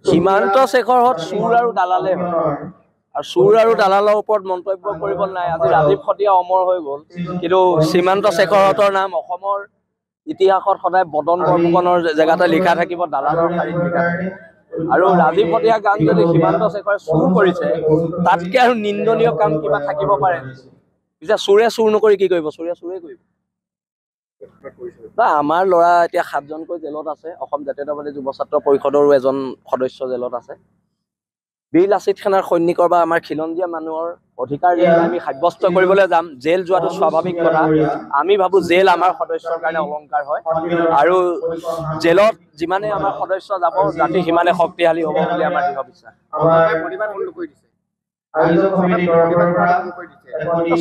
সীমান্ত শেখৰহঁত চুৰ আৰু দালালে হয় আৰু চুৰ আৰু দালালৰ ওপৰত মন্তব্য কৰিব নাই আজি ৰাজীৱ খটিয়া অমৰ হৈ গ'ল কিন্তু সীমান্ত শেখৰহঁতৰ নাম অসমৰ ইতিহাসত সদায় বদন বৰফুকনৰ জেগাতে লিখা থাকিব দালালৰ শাৰীত লিখা থাকিব আৰু ৰাজীৱ খটিয়া গান যদি সীমান্ত শেখৰে চুৰ কৰিছে তাতকে আৰু নিন্দনীয় কাম কিবা থাকিব পাৰে পিছে চুৰে চুৰ নকৰি কি কৰিব চুৰে চুৰে কৰিব আমাৰ ল'ৰা এতিয়া 7জনকৈ জেলত আছে অসম জাতীয়তাবাদী যুৱ ছাত্ৰ পৰিষদৰো এজন সদস্য জেলত আছে বীৰ লাচিত সেনাৰ সৈনিকৰ বা আমাৰ খিলঞ্জীয়া মানুহৰ অধিকাৰ আমি সাব্যস্ত কৰিবলৈ যাম জেল যোৱাটো স্বাভাৱিক কথা আমি ভাবো জেল আমাৰ সদস্যৰ কাৰণে অলংকাৰ হয় আৰু জেলত যিমানে আমাৰ সদস্য যাব জাতি সিমানে শক্তিশালী হ'ব বুলি আমাৰ দৃঢ় বিশ্বাস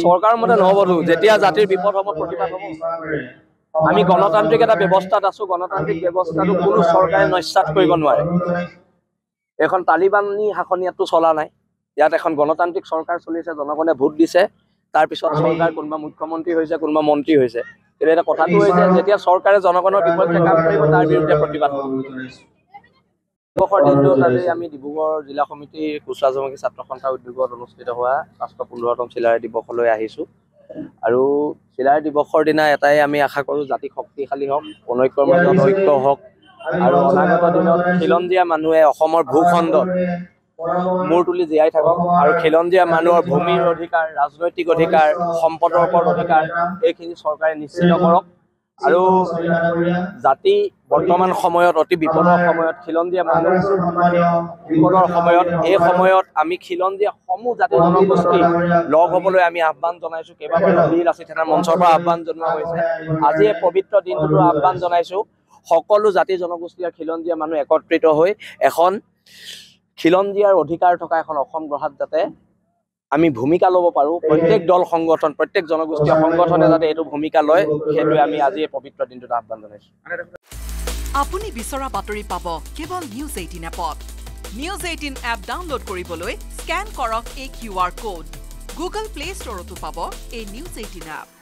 চৰকাৰৰ মতে নহ'বতো যেতিয়া জাতিৰ বিপদ হ'ব প্ৰতিবাদ হ'ব আমি গণতান্ত্ৰিক এটা ব্যৱস্থাত আছো গণতান্ত্ৰিক ব্যৱস্থাটো কোনো চৰকাৰে নস্যাৎ কৰিব নোৱাৰে এখন তালিবানী শাসন ইয়াততো চলা নাই ইয়াত এখন গণতান্ত্ৰিক চৰকাৰ চলিছে জনগণে ভোট দিছে তাৰপিছত চৰকাৰ কোনোবা মুখ্যমন্ত্ৰী হৈছে কোনোবা মন্ত্ৰী হৈছে কিন্তু এটা কথাটো হৈছে যেতিয়া চৰকাৰে জনগণৰ বিপক্ষে কাম কৰিব তাৰ বিৰুদ্ধে প্ৰতিবাদ কৰিব দিৱসৰ দিনটোত আজি আমি ডিব্ৰুগড় জিলা সমিতিৰ কুচৰাজমুখী ছাত্ৰ সন্থা উদ্যোগত অনুষ্ঠিত হোৱা 515তম চিলাৰায় দিৱসলৈ আহিছোঁ আৰু চিলাৰায় দিৱসৰ দিনা এটাই আমি আশা কৰোঁ জাতি শক্তিশালী হওক অনৈক্যৰ মাজত ঐক্য হওক আৰু অনাগত দিনত খিলঞ্জীয়া মানুহে অসমৰ ভূখণ্ডত মূৰ তুলি জীয়াই থাকক আৰু খিলঞ্জীয়া মানুহৰ ভূমিৰ অধিকাৰ ৰাজনৈতিক অধিকাৰ সম্পদৰ ওপৰত অধিকাৰ এইখিনি চৰকাৰে নিশ্চিত কৰক আৰু জাতি বৰ্তমান সময়ত অতি বিপদৰ সময়ত খিলঞ্জীয়া মানুহ বিপদৰ সময়ত এই সময়ত আমি খিলঞ্জীয়া সমূহ জাতি জনগোষ্ঠী লগ হ'বলৈ আমি আহ্বান জনাইছোঁ কেইবাবাৰো বীৰ লাচিত সেনাৰ মঞ্চৰ পৰা আহ্বান জনোৱা হৈছে আজি এই পবিত্ৰ দিনটোতো আহ্বান জনাইছোঁ সকলো জাতি জনগোষ্ঠী আৰু খিলঞ্জীয়া মানুহ একত্ৰিত হৈ এখন খিলঞ্জীয়াৰ অধিকাৰ থকা এখন অসম গঢ়াত যাতে আমি ভূমিকা ল'ব পাৰোঁ প্ৰত্যেক দল সংগঠন প্ৰত্যেক জনগোষ্ঠীয় সংগঠনে যাতে এইটো ভূমিকা লয় সেইটোৱে আমি আজি এই পবিত্ৰ দিনটোত আহ্বান জনাইছোঁ আপুনি বিচৰা বাতৰি পাব কেৱল নিউজ 18 এপত নিউজ 18 এপ ডাউনলোড কৰিবলৈ স্কেন কৰক এই QR কোড গুগল প্লে ষ্টৰতো পাব এই নিউজ 18 এপ